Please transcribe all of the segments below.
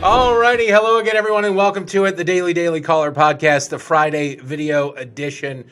Alrighty, hello again, everyone, and welcome to it, the Daily Caller podcast, the Friday video edition,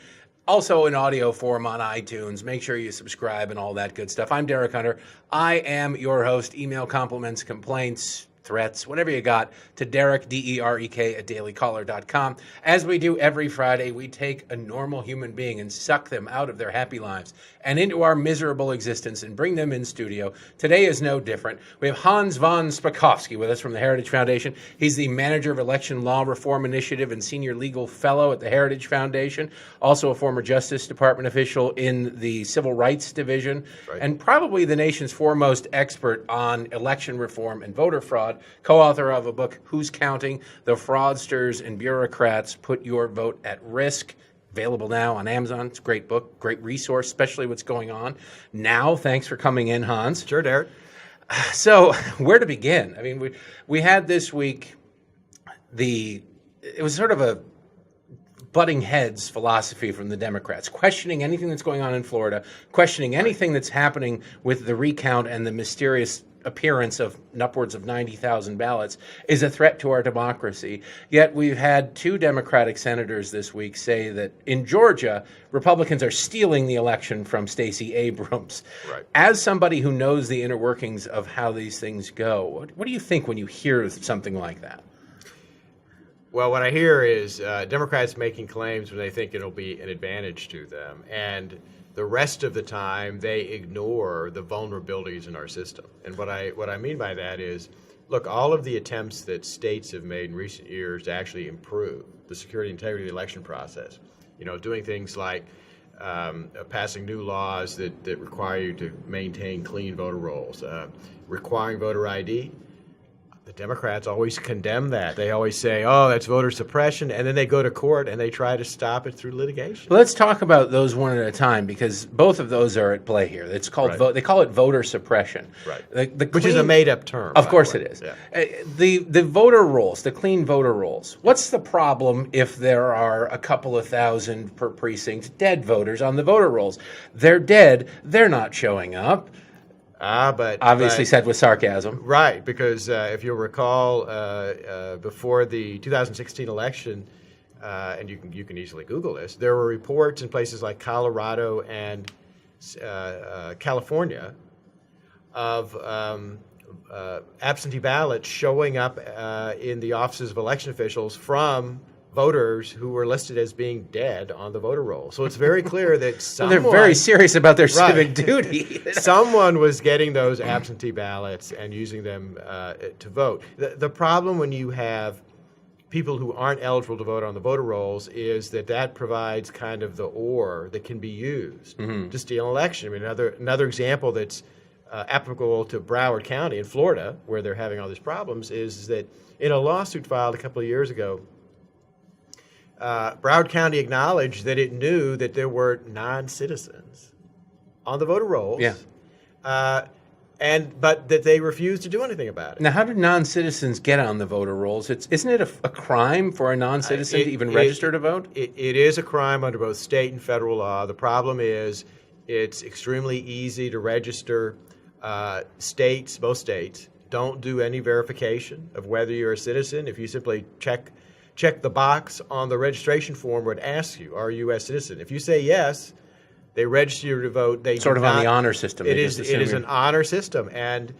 also in audio form on iTunes. Make sure you subscribe and all that good stuff. I'm Derek Hunter. I am your host. Email compliments, complaints, threats, whatever you got, to Derek, D-E-R-E-K, at dailycaller.com. As we do every Friday, we take a normal human being and suck them out of their happy lives and into our miserable existence and bring them in studio. Today is no different. We have Hans Von Spakovsky with us from the Heritage Foundation. He's the manager of Election Law Reform Initiative and senior legal fellow at the Heritage Foundation, also a former Justice Department official in the Civil Rights Division, and probably the nation's foremost expert on election reform and voter fraud, co-author of a book, Who's Counting? The Fraudsters and Bureaucrats Put Your Vote at Risk. Available now on Amazon. It's a great book, great resource, especially what's going on now. Thanks for coming in, Hans. Sure, Derek. So where to begin? I mean, we had this week it was sort of a butting heads philosophy from the Democrats, questioning anything that's going on in Florida, questioning anything that's happening with the recount and the mysterious appearance of upwards of 90,000 ballots is a threat to our democracy. Yet we've had two Democratic senators this week say that in Georgia, Republicans are stealing the election from Stacey Abrams. Right. As somebody who knows the inner workings of how these things go, what do you think when you hear something like that? Well, what I hear is Democrats making claims when they think it'll be an advantage to them, and the rest of the time they ignore the vulnerabilities in our system. And what I mean by that is, look, all of the attempts that states have made in recent years to actually improve the security and integrity of the election process, doing things like passing new laws that require you to maintain clean voter rolls, requiring voter ID. The Democrats always condemn that. They always say, oh, that's voter suppression, and then they go to court and they try to stop it through litigation. Well, let's talk about those one at a time, because both of those are at play here. It's called they call it voter suppression. Right. Which is a made-up term. Of course it is. Yeah. The voter rolls, the clean voter rolls, what's the problem if there are a couple of thousand per precinct dead voters on the voter rolls? They're dead. They're not showing up. But obviously said with sarcasm. Right, because if you'll recall, before the 2016 election, and you can easily Google this, there were reports in places like Colorado and California of absentee ballots showing up in the offices of election officials from voters who were listed as being dead on the voter roll. So it's very clear that they're very serious about their civic duty. Someone was getting those absentee ballots and using them to vote. The problem when you have people who aren't eligible to vote on the voter rolls is that provides kind of the ore that can be used to steal an election. I mean, another example that's applicable to Broward County in Florida, where they're having all these problems, is that in a lawsuit filed a couple of years ago, Broward County acknowledged that it knew that there were non-citizens on the voter rolls, but that they refused to do anything about it. Now, how did non-citizens get on the voter rolls? Isn't it a crime for a non-citizen to even register to vote? It is a crime under both state and federal law. The problem is it's extremely easy to register. Most states don't do any verification of whether you're a citizen. If you simply check the box on the registration form where it asks you, are you a U.S. citizen? If you say yes, they register you to vote. They sort of on the honor system. It is an honor system, and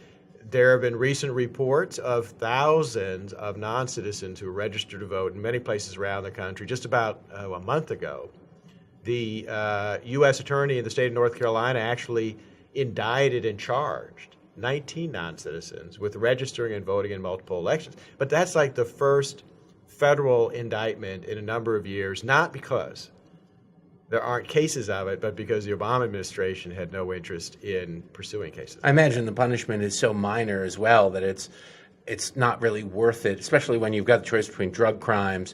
there have been recent reports of thousands of non-citizens who registered to vote in many places around the country. Just about a month ago, the U.S. attorney in the state of North Carolina actually indicted and charged 19 non-citizens with registering and voting in multiple elections. But that's like the first federal indictment in a number of years, not because there aren't cases of it, but because the Obama administration had no interest in pursuing cases. I imagine the punishment is so minor as well that it's not really worth it, especially when you've got the choice between drug crimes,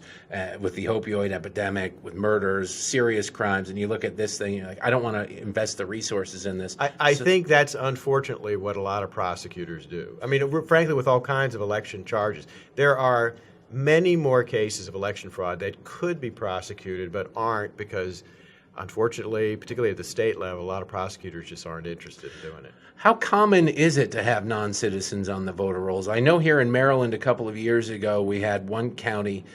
with the opioid epidemic, with murders, serious crimes, and you look at this thing, you're like, I don't want to invest the resources in this. I think that's unfortunately what a lot of prosecutors do. I mean, frankly, with all kinds of election charges, there are many more cases of election fraud that could be prosecuted but aren't because unfortunately, particularly at the state level, a lot of prosecutors just aren't interested in doing it. How common is it to have non-citizens on the voter rolls? I know here in Maryland a couple of years ago we had one county.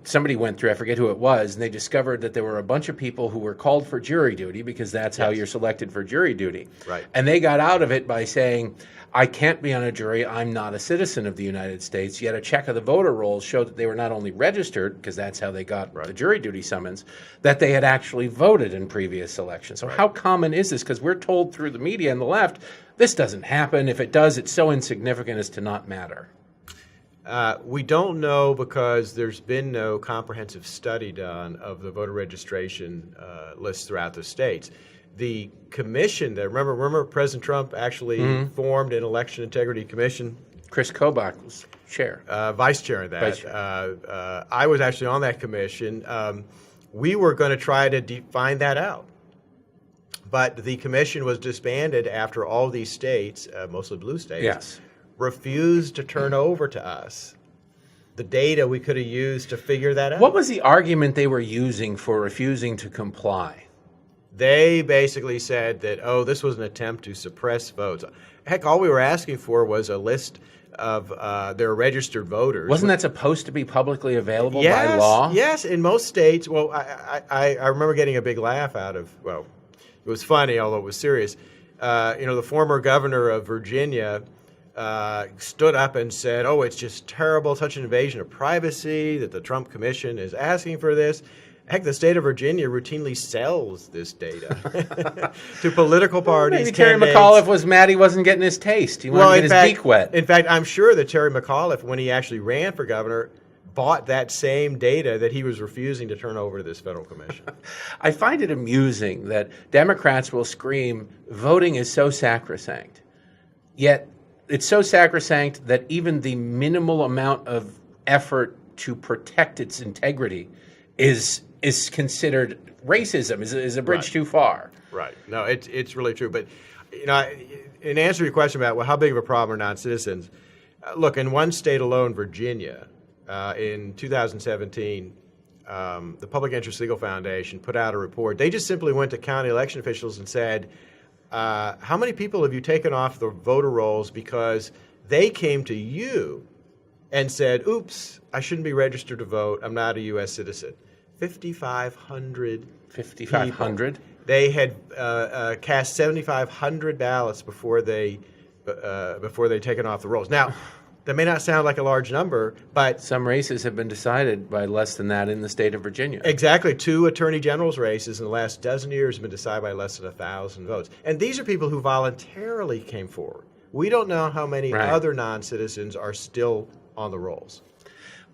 Somebody went through, I forget who it was, and they discovered that there were a bunch of people who were called for jury duty because that's how you're selected for jury duty. Right. And they got out of it by saying, I can't be on a jury, I'm not a citizen of the United States, yet a check of the voter rolls showed that they were not only registered, because that's how they got the jury duty summons, that they had actually voted in previous elections. So how common is this? Because we're told through the media and the left, this doesn't happen. If it does, it's so insignificant as to not matter. We don't know because there's been no comprehensive study done of the voter registration lists throughout the states. The commission that remember President Trump actually formed an election integrity commission. Chris Kobach was chair. Vice chair of that. Vice chair. I was actually on that commission. We were going to try to find that out. But the commission was disbanded after all these states, mostly blue states, refused to turn over to us the data we could have used to figure that out. What was the argument they were using for refusing to comply? They basically said that, this was an attempt to suppress votes. Heck, all we were asking for was a list of their registered voters. Wasn't that supposed to be publicly available by law? Yes, in most states. Well, I remember getting a big laugh out of, it was funny, although it was serious. The former governor of Virginia stood up and said, it's just terrible, such an invasion of privacy that the Trump Commission is asking for this. Heck, the state of Virginia routinely sells this data to political parties. Maybe Terry McAuliffe was mad he wasn't getting his taste. He wanted to get his beak wet. In fact, I'm sure that Terry McAuliffe, when he actually ran for governor, bought that same data that he was refusing to turn over to this federal commission. I find it amusing that Democrats will scream, voting is so sacrosanct. Yet it's so sacrosanct that even the minimal amount of effort to protect its integrity is considered racism, is a bridge too far. Right. No, it's really true. But, in answer to your question about, how big of a problem are non-citizens, look, in one state alone, Virginia, in 2017, the Public Interest Legal Foundation put out a report. They just simply went to county election officials and said, how many people have you taken off the voter rolls because they came to you and said, oops, I shouldn't be registered to vote, I'm not a U.S. citizen. 5,500 5,500? They had cast 7,500 ballots before they taken off the rolls. Now, that may not sound like a large number, but some races have been decided by less than that in the state of Virginia. Exactly. 2 attorney general's races in the last dozen years have been decided by less than 1,000 votes. And these are people who voluntarily came forward. We don't know how many other non-citizens are still on the rolls.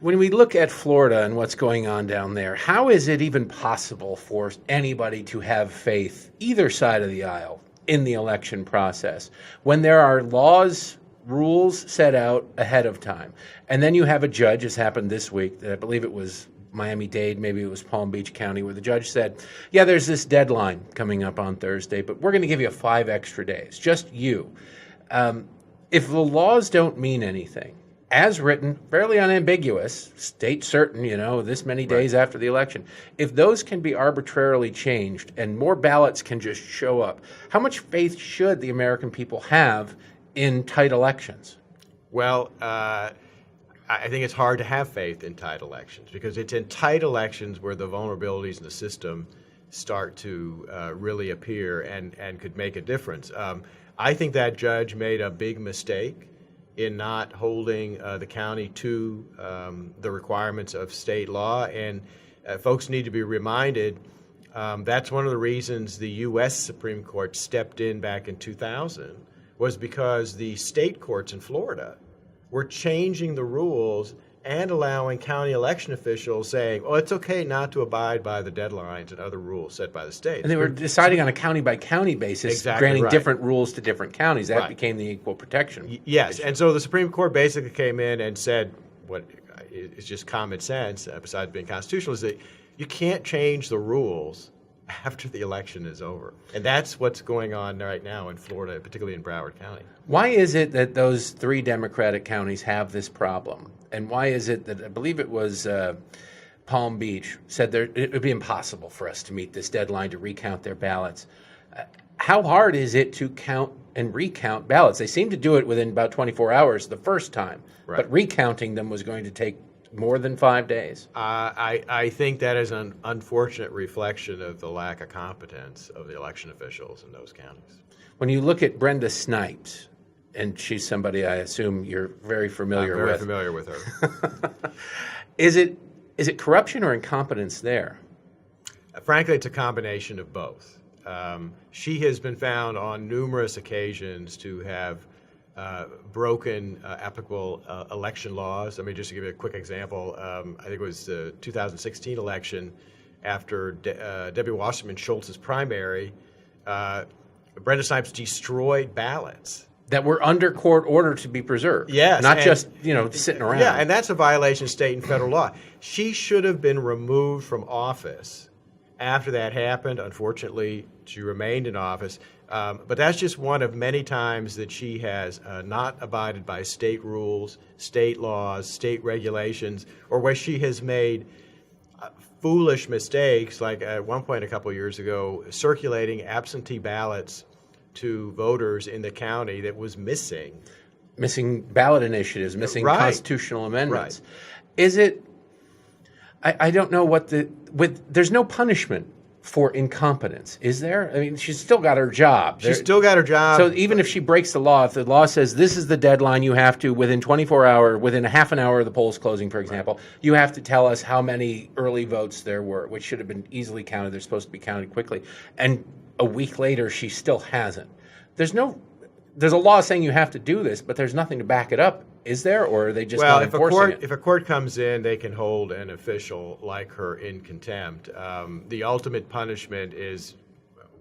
When we look at Florida and what's going on down there, how is it even possible for anybody to have faith, either side of the aisle, in the election process when there are laws, rules set out ahead of time? And then you have a judge, as happened this week, I believe it was Miami-Dade, maybe it was Palm Beach County, where the judge said, there's this deadline coming up on Thursday, but we're going to give you 5 extra days, just you. If the laws don't mean anything, as written, fairly unambiguous, state certain, this many days after the election. If those can be arbitrarily changed and more ballots can just show up, how much faith should the American people have in tight elections? Well, I think it's hard to have faith in tight elections because it's in tight elections where the vulnerabilities in the system start to really appear and could make a difference. I think that judge made a big mistake in not holding the county to the requirements of state law. And folks need to be reminded that's one of the reasons the U.S. Supreme Court stepped in back in 2000 was because the state courts in Florida were changing the rules and allowing county election officials saying, it's okay not to abide by the deadlines and other rules set by the state. And they were deciding on a county-by-county basis, granting different rules to different counties. That became the equal protection. Yes, and so the Supreme Court basically came in and said what is just common sense, besides being constitutional, is that you can't change the rules after the election is over. And that's what's going on right now in Florida, particularly in Broward County. Why is it that those 3 Democratic counties have this problem? And why is it that, I believe it was Palm Beach said it would be impossible for us to meet this deadline to recount their ballots. How hard is it to count and recount ballots? They seemed to do it within about 24 hours the first time, but recounting them was going to take more than 5 days. I think that is an unfortunate reflection of the lack of competence of the election officials in those counties. When you look at Brenda Snipes, and she's somebody I assume you're very familiar with. I'm very familiar with her. Is it corruption or incompetence there? Frankly, it's a combination of both. She has been found on numerous occasions to have broken applicable election laws. I mean, just to give you a quick example, I think it was the 2016 election after Debbie Wasserman Schultz's primary. Brenda Snipes destroyed ballots that were under court order to be preserved. Yes, not just sitting around. Yeah, and that's a violation of state and federal law. She should have been removed from office after that happened. Unfortunately, she remained in office. But that's just one of many times that she has not abided by state rules, state laws, state regulations, or where she has made foolish mistakes, like at one point a couple of years ago, circulating absentee ballots to voters in the county that was missing ballot initiatives, missing constitutional amendments. Is it? I don't know what there's no punishment for incompetence, is there? I mean, she's still got her job. She's still got her job. So even if she breaks the law, if the law says this is the deadline, you have to, within 24 hours, within a half an hour of the polls closing, for example, you have to tell us how many early votes there were, which should have been easily counted. They're supposed to be counted quickly. And a week later, she still hasn't. There's a law saying you have to do this, but there's nothing to back it up. Is there, or are they just not enforcing it? If a court comes in, they can hold an official like her in contempt. The ultimate punishment is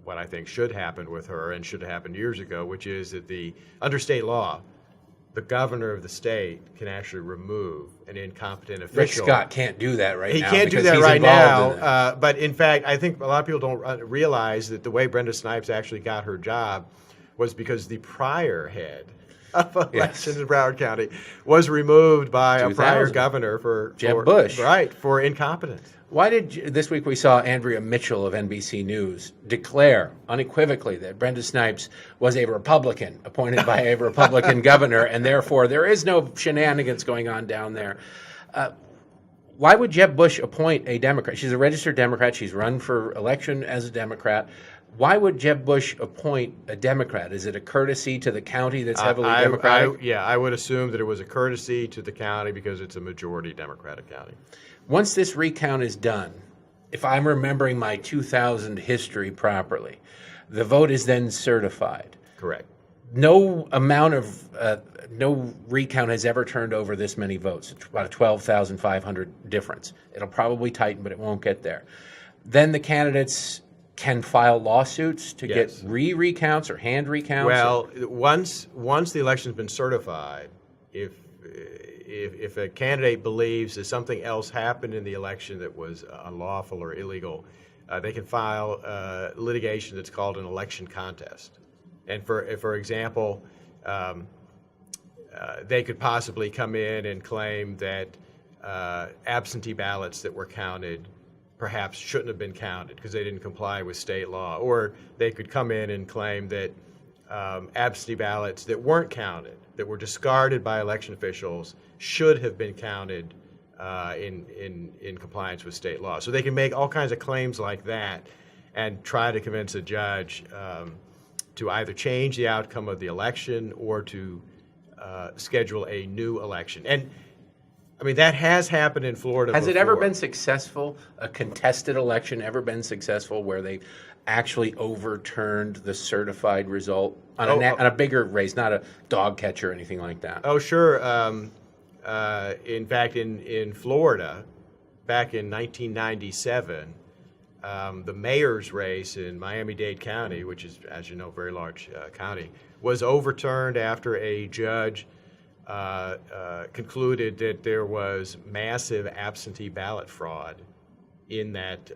what I think should happen with her and should have happened years ago, which is that under state law, the governor of the state can actually remove an incompetent official. Rick Scott can't do that right now. He can't do that right now. But in fact, I think a lot of people don't realize that the way Brenda Snipes actually got her job was because the prior head of elections in Broward County was removed by a prior governor for Jeb Bush. Right, for incompetence. Why did this week we saw Andrea Mitchell of NBC News declare unequivocally that Brenda Snipes was a Republican appointed by a Republican governor, and therefore there is no shenanigans going on down there. Why would Jeb Bush appoint a Democrat? She's a registered Democrat. She's run for election as a Democrat. Why would Jeb Bush appoint a Democrat? Is it a courtesy to the county that's heavily Democratic? I would assume that it was a courtesy to the county because it's a majority Democratic county. Once this recount is done, if I'm remembering my 2000 history properly, the vote is then certified. Correct. No recount has ever turned over this many votes. It's about a 12,500 difference. It'll probably tighten, but it won't get there. Then the candidates can file lawsuits to get recounts or hand recounts. Well, once the election's been certified, if a candidate believes that something else happened in the election that was unlawful or illegal, they can file litigation that's called an election contest. And for example, they could possibly come in and claim that absentee ballots that were counted perhaps shouldn't have been counted because they didn't comply with state law. Or they could come in and claim that absentee ballots that weren't counted, that were discarded by election officials, should have been counted in compliance with state law. So they can make all kinds of claims like that and try to convince a judge to either change the outcome of the election or to schedule a new election. And I mean, that has happened in Florida before. Has it ever been successful, a contested election ever been successful where they actually overturned the certified result on a bigger race, not a dog catcher or anything like that? Oh, sure. In fact, in Florida, back in 1997, the mayor's race in Miami-Dade County, which is, as you know, a very large county, was overturned after a judge concluded that there was massive absentee ballot fraud in that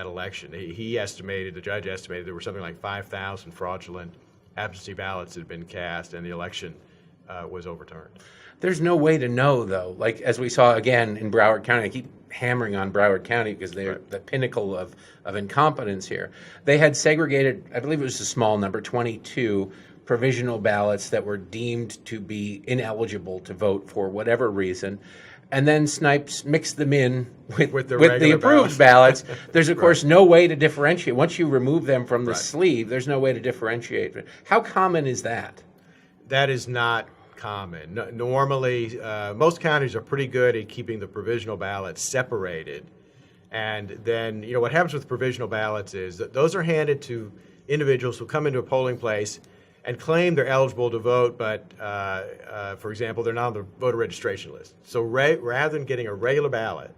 election. The judge estimated there were something like 5,000 fraudulent absentee ballots that had been cast, and the election was overturned. There's no way to know, though. Like, as we saw again in Broward County, I keep hammering on Broward County because they're the pinnacle of incompetence here. They had segregated, I believe it was a small number, 22 provisional ballots that were deemed to be ineligible to vote for whatever reason. And then Snipes mixed them in with the approved ballots. There's, of course, no way to differentiate. Once you remove them from the sleeve, there's no way to differentiate. How common is that? That is not common. Normally, most counties are pretty good at keeping the provisional ballots separated. And then, what happens with provisional ballots is that those are handed to individuals who come into a polling place and claim they're eligible to vote, but, for example, they're not on the voter registration list. So rather than getting a regular ballot,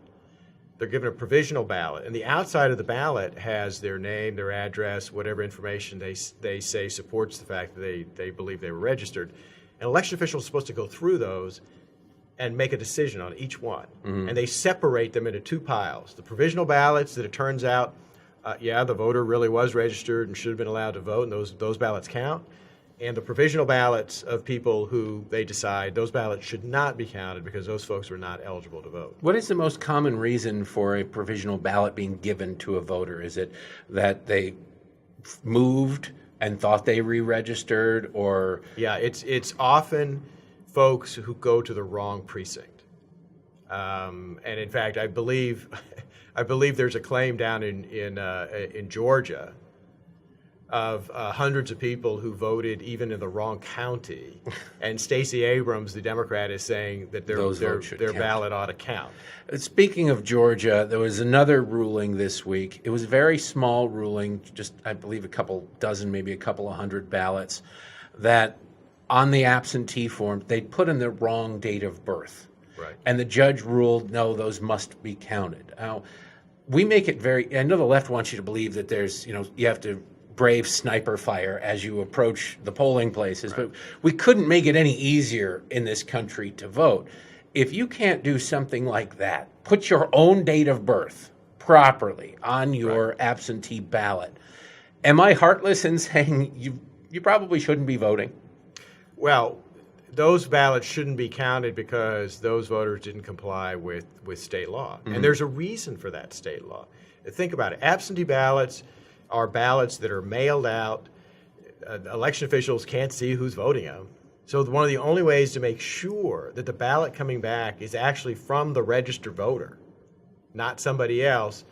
they're given a provisional ballot, and the outside of the ballot has their name, their address, whatever information they say supports the fact that they believe they were registered. An election official is supposed to go through those and make a decision on each one. Mm-hmm. And they separate them into two piles. The provisional ballots that it turns out, the voter really was registered and should have been allowed to vote, and those ballots count. And the provisional ballots of people who they decide those ballots should not be counted because those folks were not eligible to vote. What is the most common reason for a provisional ballot being given to a voter? Is it that they moved and thought they re-registered, or? Yeah, it's often folks who go to the wrong precinct. And in fact, I believe there's a claim down in Georgia of hundreds of people who voted even in the wrong county, and Stacey Abrams, the Democrat, is saying that their ballot ought to count. Speaking of Georgia, there was another ruling this week. It was a very small ruling, just I believe a couple dozen, maybe a couple of hundred ballots, that on the absentee form they'd put in the wrong date of birth. Right. And the judge ruled, no, those must be counted. Now, we make it very, I know the left wants you to believe that there's, you have to brave sniper fire as you approach the polling places, but we couldn't make it any easier in this country to vote. If you can't do something like that, put your own date of birth properly on your absentee ballot. Am I heartless in saying you probably shouldn't be voting? Well, those ballots shouldn't be counted because those voters didn't comply with state law. Mm-hmm. And there's a reason for that state law. Think about it. Absentee ballots are ballots that are mailed out. Election officials can't see who's voting them. So one of the only ways to make sure that the ballot coming back is actually from the registered voter, not somebody else,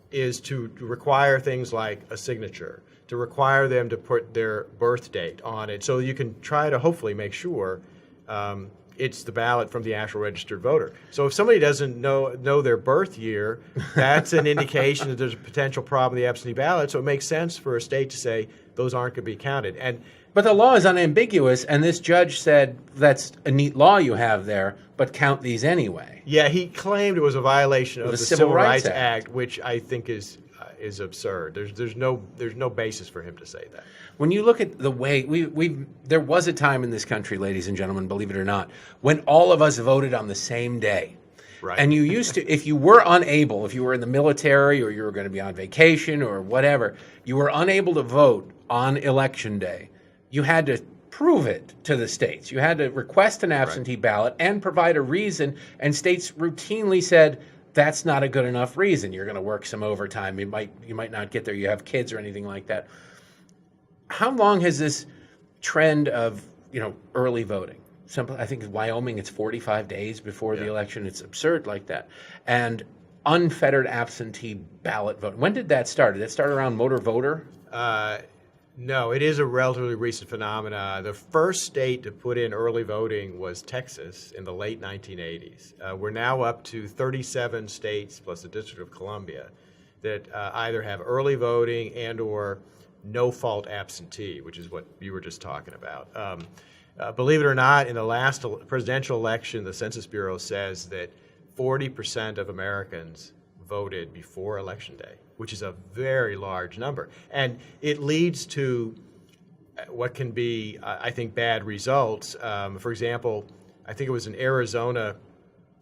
is to require things like a signature, to require them to put their birth date on it, so you can try to hopefully make sure it's the ballot from the actual registered voter. So if somebody doesn't know their birth year, that's an indication that there's a potential problem with the absentee ballot. So it makes sense for a state to say those aren't going to be counted. But the law is unambiguous, and this judge said that's a neat law you have there, but count these anyway. Yeah, he claimed it was a violation of the Civil Rights Act, which I think is absurd. There's no basis for him to say that. When you look at the way there was a time in this country, ladies and gentlemen, believe it or not, when all of us voted on the same day. Right. And you used to, if you were unable, if you were in the military or you were going to be on vacation or whatever, you were unable to vote on election day, you had to prove it to the states. You had to request an absentee ballot and provide a reason, and states routinely said, that's not a good enough reason. You're going to work some overtime. You might not get there. You have kids or anything like that. How long has this trend of early voting? I think in Wyoming it's 45 days before the election. It's absurd like that. And unfettered absentee ballot vote. When did that start? Did that start around motor voter? No, it is a relatively recent phenomena. The first state to put in early voting was Texas in the late 1980s. We're now up to 37 states plus the District of Columbia that either have early voting and or no-fault absentee, which is what you were just talking about. Believe it or not, in the last presidential election, the Census Bureau says that 40% of Americans voted before Election Day, which is a very large number. And it leads to what can be, I think, bad results. For example, I think it was in Arizona.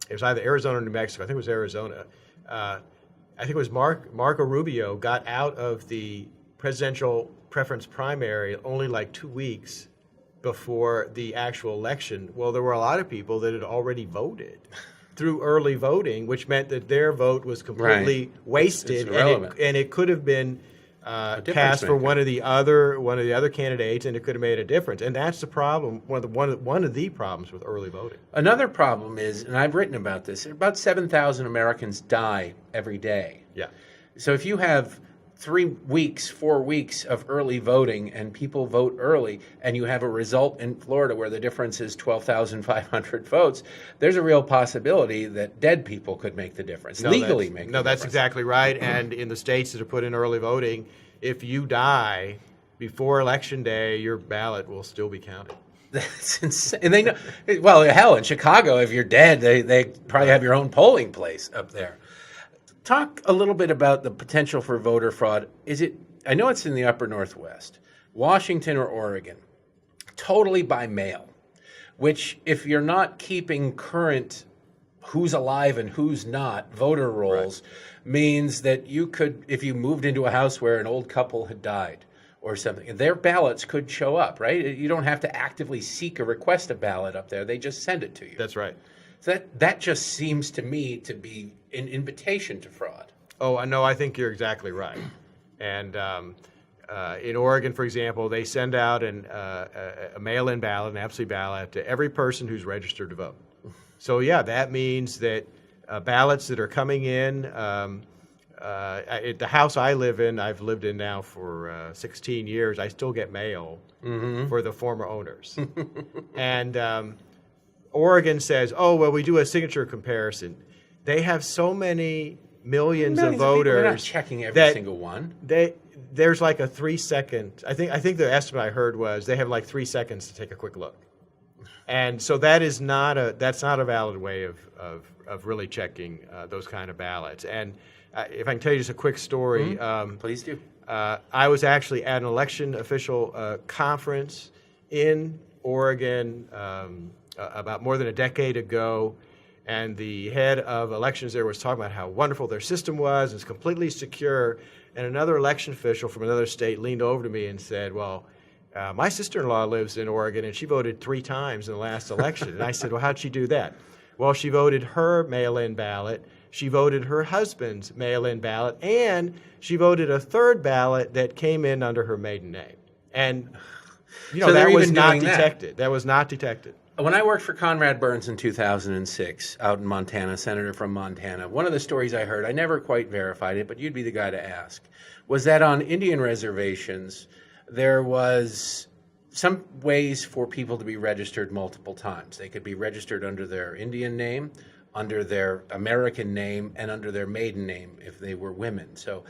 It was either Arizona or New Mexico. I think it was Arizona. I think it was Marco Rubio got out of the presidential preference primary only like 2 weeks before the actual election. Well, there were a lot of people that had already voted through early voting, which meant that their vote was completely wasted, and it could have been cast for one of the other candidates, and it could have made a difference. And that's the problem. One of the problems with early voting. Another problem is, and I've written about this, about 7,000 Americans die every day. Yeah. So if you have 4 weeks of early voting and people vote early, and you have a result in Florida where the difference is 12,500 votes, there's a real possibility that dead people could make the difference, legally make the difference. No, that's exactly right. And in the states that have put in early voting, if you die before Election Day, your ballot will still be counted. That's insane. And they know, well, hell, in Chicago, if you're dead, they probably have your own polling place up there. Talk a little bit about the potential for voter fraud. I know it's in the upper Northwest, Washington or Oregon, totally by mail, which if you're not keeping current who's alive and who's not voter rolls, means that you could, if you moved into a house where an old couple had died or something, their ballots could show up, right? You don't have to actively seek or request a ballot up there. They just send it to you. That's right. So that just seems to me to be an invitation to fraud. Oh, no, I think you're exactly right. And in Oregon, for example, they send out a mail-in ballot, an absentee ballot, to every person who's registered to vote. So, yeah, that means that ballots that are coming in, at the house I live in, I've lived in now for 16 years, I still get mail for the former owners. And Oregon says, oh, well, we do a signature comparison. They have so many millions of voters. They're not checking every single one. There's like a 3-second. I think the estimate I heard was they have like 3 seconds to take a quick look, and so that's not a valid way of really checking those kind of ballots. And if I can tell you just a quick story, please do. I was actually at an election official conference in Oregon about more than a decade ago. And the head of elections there was talking about how wonderful their system was. It's completely secure. And another election official from another state leaned over to me and said, well, my sister-in-law lives in Oregon, and she voted 3 times in the last election. And I said, well, how'd she do that? Well, she voted her mail-in ballot. She voted her husband's mail-in ballot. And she voted a third ballot that came in under her maiden name. And, So that was not detected. That was not detected. When I worked for Conrad Burns in 2006 out in Montana, senator from Montana, one of the stories I heard, I never quite verified it, but you'd be the guy to ask, was that on Indian reservations, there was some ways for people to be registered multiple times. They could be registered under their Indian name, under their American name, and under their maiden name if they were women. So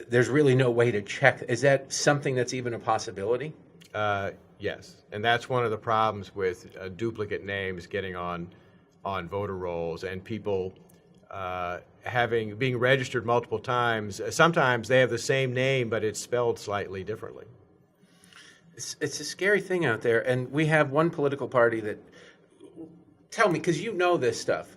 there's really no way to check. Is that something that's even a possibility? Yes, and that's one of the problems with duplicate names getting on voter rolls, and people being registered multiple times. Sometimes they have the same name, but it's spelled slightly differently. It's a scary thing out there, and we have one political party that. Tell me, because you know this stuff.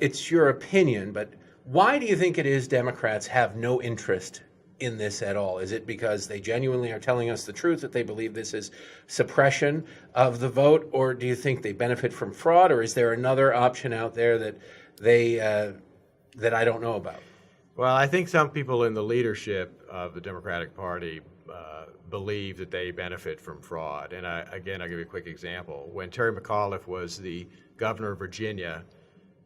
It's your opinion, but why do you think it is Democrats have no interest in this at all? Is it because they genuinely are telling us the truth, that they believe this is suppression of the vote, or do you think they benefit from fraud, or is there another option out there that that I don't know about? Well, I think some people in the leadership of the Democratic Party believe that they benefit from fraud. And I'll give you a quick example. When Terry McAuliffe was the governor of Virginia,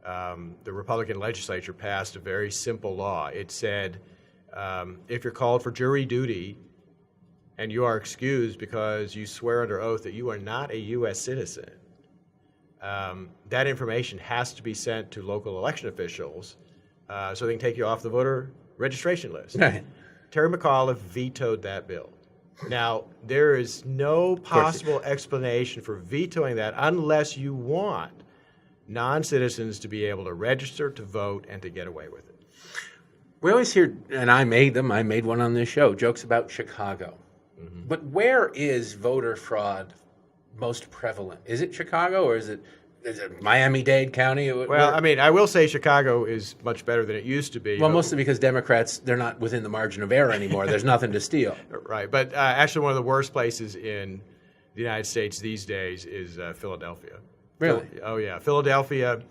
the Republican legislature passed a very simple law. It said, if you're called for jury duty and you are excused because you swear under oath that you are not a U.S. citizen, that information has to be sent to local election officials so they can take you off the voter registration list. Right. Terry McAuliffe vetoed that bill. Now, there is no possible explanation for vetoing that unless you want non-citizens to be able to register, to vote, and to get away with it. We always hear, and I made one on this show, jokes about Chicago. Mm-hmm. But where is voter fraud most prevalent? Is it Chicago, or is it Miami-Dade County? Well, I will say Chicago is much better than it used to be. Well, mostly because Democrats, they're not within the margin of error anymore. There's nothing to steal. Right, but actually one of the worst places in the United States these days is Philadelphia. Really? Oh, yeah. Philadelphia,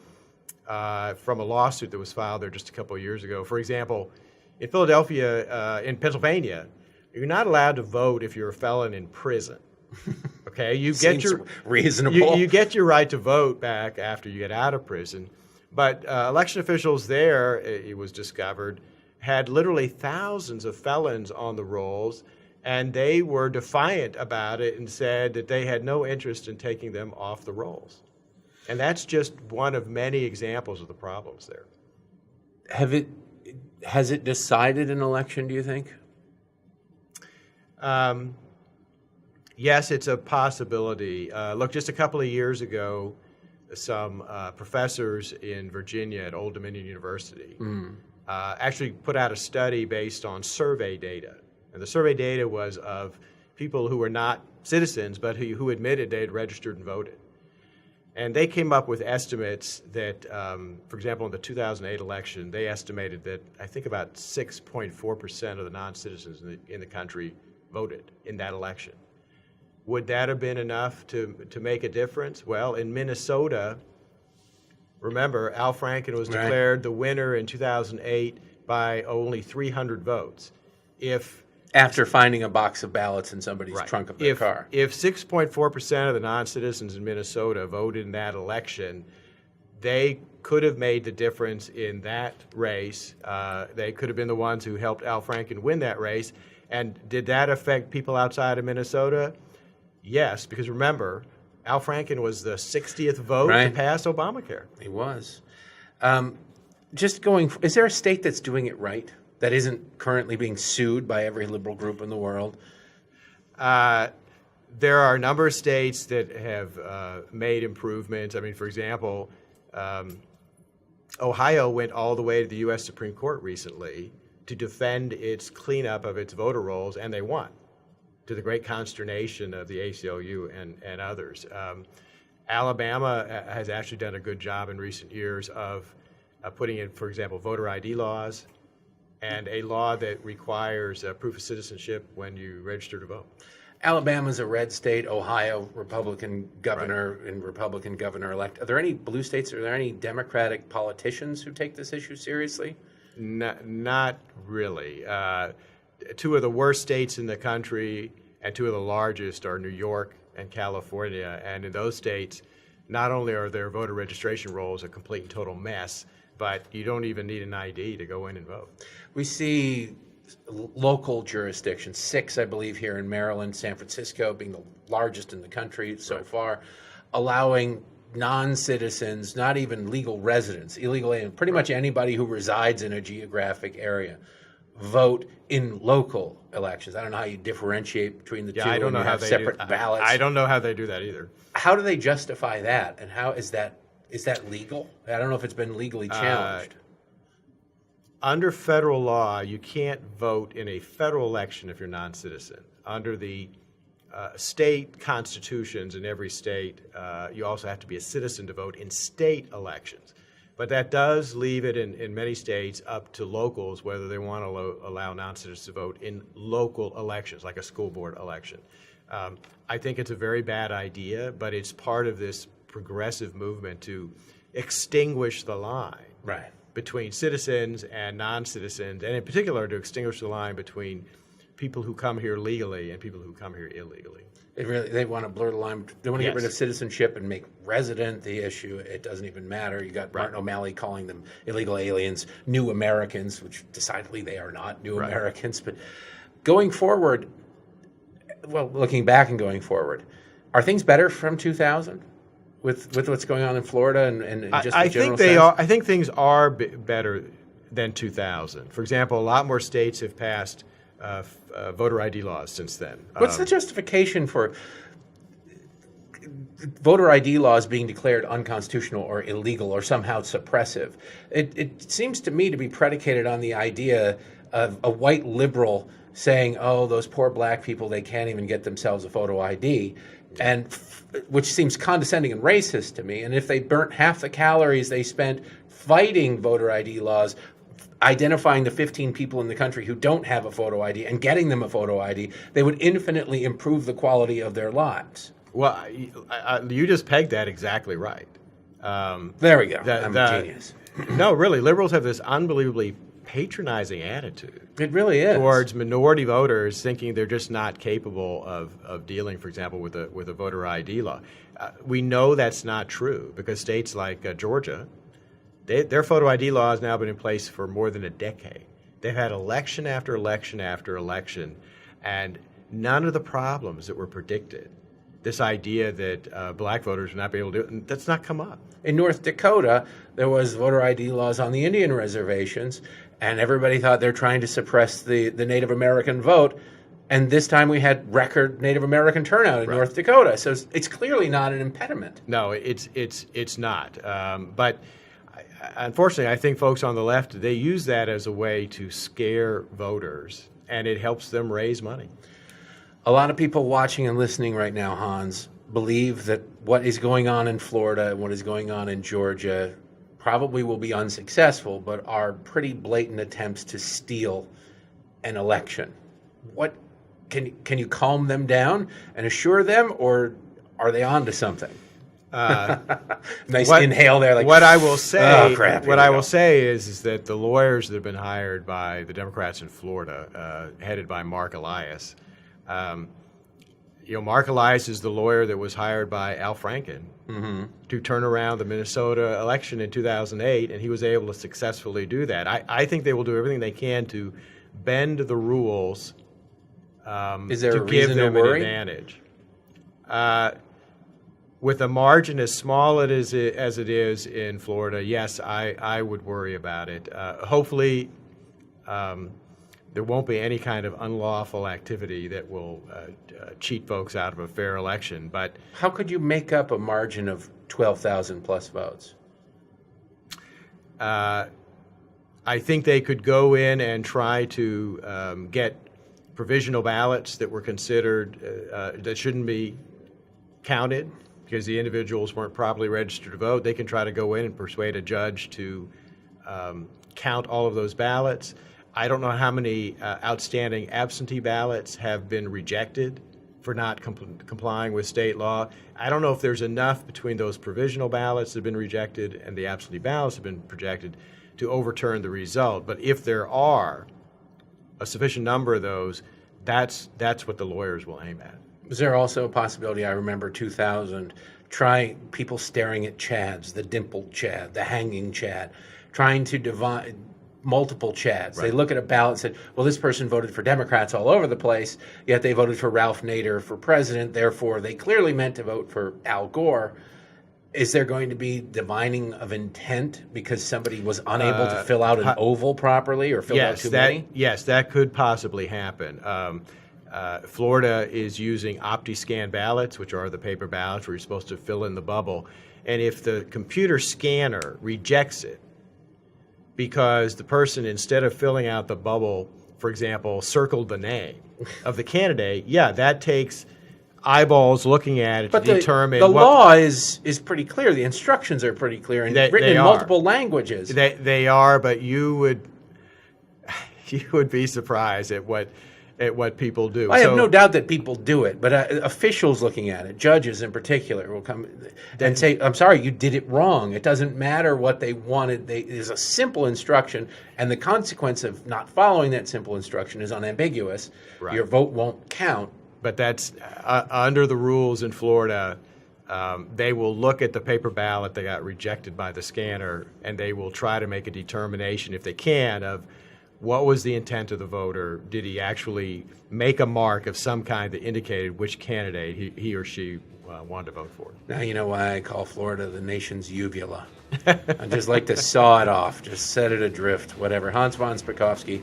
from a lawsuit that was filed there just a couple of years ago. For example, in Philadelphia, in Pennsylvania, you're not allowed to vote if you're a felon in prison. Okay, you get your reasonable. You get your right to vote back after you get out of prison, but election officials there, it was discovered, had literally thousands of felons on the rolls, and they were defiant about it and said that they had no interest in taking them off the rolls. And that's just one of many examples of the problems there. Has it decided an election, do you think? Yes, it's a possibility. Look, just a couple of years ago, some professors in Virginia at Old Dominion University actually put out a study based on survey data. And the survey data was of people who were not citizens, but who admitted they had registered and voted. And they came up with estimates that, for example, in the 2008 election, they estimated that I think about 6.4% of the non-citizens in the country voted in that election. Would that have been enough to make a difference? Well, in Minnesota, remember, Al Franken was declared the winner in 2008 by only 300 votes. After finding a box of ballots in somebody's trunk of their car. If 6.4% of the non-citizens in Minnesota voted in that election, they could have made the difference in that race. They could have been the ones who helped Al Franken win that race. And did that affect people outside of Minnesota? Yes, because remember, Al Franken was the 60th vote to pass Obamacare. He was. Is there a state that's doing it right, that isn't currently being sued by every liberal group in the world? There are a number of states that have made improvements. I mean, for example, Ohio went all the way to the U.S. Supreme Court recently to defend its cleanup of its voter rolls, and they won, to the great consternation of the ACLU and others. Alabama has actually done a good job in recent years of putting in, for example, voter ID laws and a law that requires proof of citizenship when you register to vote. Alabama's a red state. Ohio, Republican governor and Republican governor-elect. Are there any blue states? Are there any Democratic politicians who take this issue seriously? Not really. Two of the worst states in the country and two of the largest are New York and California. And in those states, not only are their voter registration rolls a complete and total mess, but you don't even need an ID to go in and vote. We see local jurisdictions, 6, I believe, here in Maryland, San Francisco being the largest in the country so far, allowing non-citizens, not even legal residents, illegal aliens, pretty much anybody who resides in a geographic area, vote in local elections. I don't know how you differentiate between the two. I don't know how they separate ballots. I don't know how they do that either. How do they justify that, and how is that legal? I don't know if it's been legally challenged. Under federal law, you can't vote in a federal election if you're non-citizen. Under the state constitutions in every state, you also have to be a citizen to vote in state elections. But that does leave it in many states up to locals whether they want to allow non-citizens to vote in local elections, like a school board election. I think it's a very bad idea, but it's part of this progressive movement to extinguish the line between citizens and non-citizens, and in particular to extinguish the line between people who come here legally and people who come here illegally. They want to blur the line. They want to get rid of citizenship and make resident the issue. It doesn't even matter. You got Martin O'Malley calling them illegal aliens, new Americans, which decidedly they are not new Americans. But going forward, well, looking back and going forward, are things better from 2000 with what's going on in Florida and just I the general think they sense? are. I think things are better than 2000. For example, a lot more states have passed voter ID laws since then. What's the justification for voter ID laws being declared unconstitutional or illegal or somehow suppressive? It seems to me to be predicated on the idea of a white liberal saying, oh, those poor black people, they can't even get themselves a photo ID, and which seems condescending and racist to me. And if they burnt half the calories they spent fighting voter ID laws, identifying the 15 people in the country who don't have a photo ID and getting them a photo ID, they would infinitely improve the quality of their lives. Well, you just pegged that exactly right. There we go. I'm a genius. No, really, liberals have this unbelievably patronizing attitude. It really is. Towards minority voters, thinking they're just not capable of dealing, for example, with a voter ID law. We know that's not true because states like Georgia, their photo ID law has now been in place for more than a decade. They've had election after election after election, and none of the problems that were predicted, this idea that black voters would not be able to do it, that's not come up. In North Dakota, there was voter ID laws on the Indian reservations, and everybody thought they're trying to suppress the Native American vote. And this time we had record Native American turnout in North Dakota. So it's clearly not an impediment. No, it's not. But unfortunately, I think folks on the left, they use that as a way to scare voters, and it helps them raise money. A lot of people watching and listening right now, Hans, believe that what is going on in Florida and what is going on in Georgia probably will be unsuccessful, but are pretty blatant attempts to steal an election. What can you calm them down and assure them, or are they on to something? Nice inhale there. Like, what I will say, oh, crap, what I will say is that the lawyers that have been hired by the Democrats in Florida, headed by Mark Elias, Mark Elias is the lawyer that was hired by Al Franken to turn around the Minnesota election in 2008, and he was able to successfully do that. I think they will do everything they can to bend the rules is there to a give reason them to worry? an advantage. With a margin as small as it is in Florida, yes, I would worry about it. Hopefully, there won't be any kind of unlawful activity that will cheat folks out of a fair election. But how could you make up a margin of 12,000 plus votes? I think they could go in and try to get provisional ballots that were considered that shouldn't be counted because the individuals weren't properly registered to vote. They can try to go in and persuade a judge to count all of those ballots. I don't know how many outstanding absentee ballots have been rejected for not complying with state law. I don't know if there's enough between those provisional ballots that have been rejected and the absentee ballots that have been rejected to overturn the result. But if there are a sufficient number of those, that's what the lawyers will aim at. Was there also a possibility, I remember 2000, people staring at Chads, the dimpled Chad, the hanging Chad, trying to divide multiple Chads. Right. They look at a ballot and said, well, this person voted for Democrats all over the place, yet they voted for Ralph Nader for president, therefore they clearly meant to vote for Al Gore. Is there going to be divining of intent because somebody was unable to fill out an oval properly or fill out too many? Yes, that could possibly happen. Florida is using OptiScan ballots, which are the paper ballots where you're supposed to fill in the bubble. And if the computer scanner rejects it because the person, instead of filling out the bubble, for example, circled the name of the candidate, that takes eyeballs looking at it to determine. The law is pretty clear. The instructions are pretty clear and written in multiple languages. They are, but you would be surprised at what people do. I have no doubt that people do it, but officials looking at it, judges in particular, will come and say, I'm sorry, you did it wrong. It doesn't matter what they wanted. There's a simple instruction, and the consequence of not following that simple instruction is unambiguous. Right. Your vote won't count. But that's under the rules in Florida. They will look at the paper ballot that got rejected by the scanner, and they will try to make a determination, if they can, of what was the intent of the voter. Did he actually make a mark of some kind that indicated which candidate he or she wanted to vote for? Now you know why I call Florida the nation's uvula. I just like to saw it off, just set it adrift, whatever. Hans Von Spakovsky.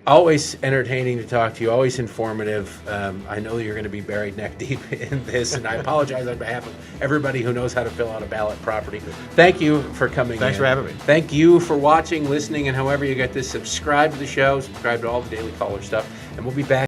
Always entertaining to talk to you, always informative. I know you're going to be buried neck deep in this, and I apologize on behalf of everybody who knows how to fill out a ballot properly. Thank you for coming in. Thanks for having me. Thank you for watching, listening, and however you get this. Subscribe to the show, subscribe to all the Daily Caller stuff, and we'll be back.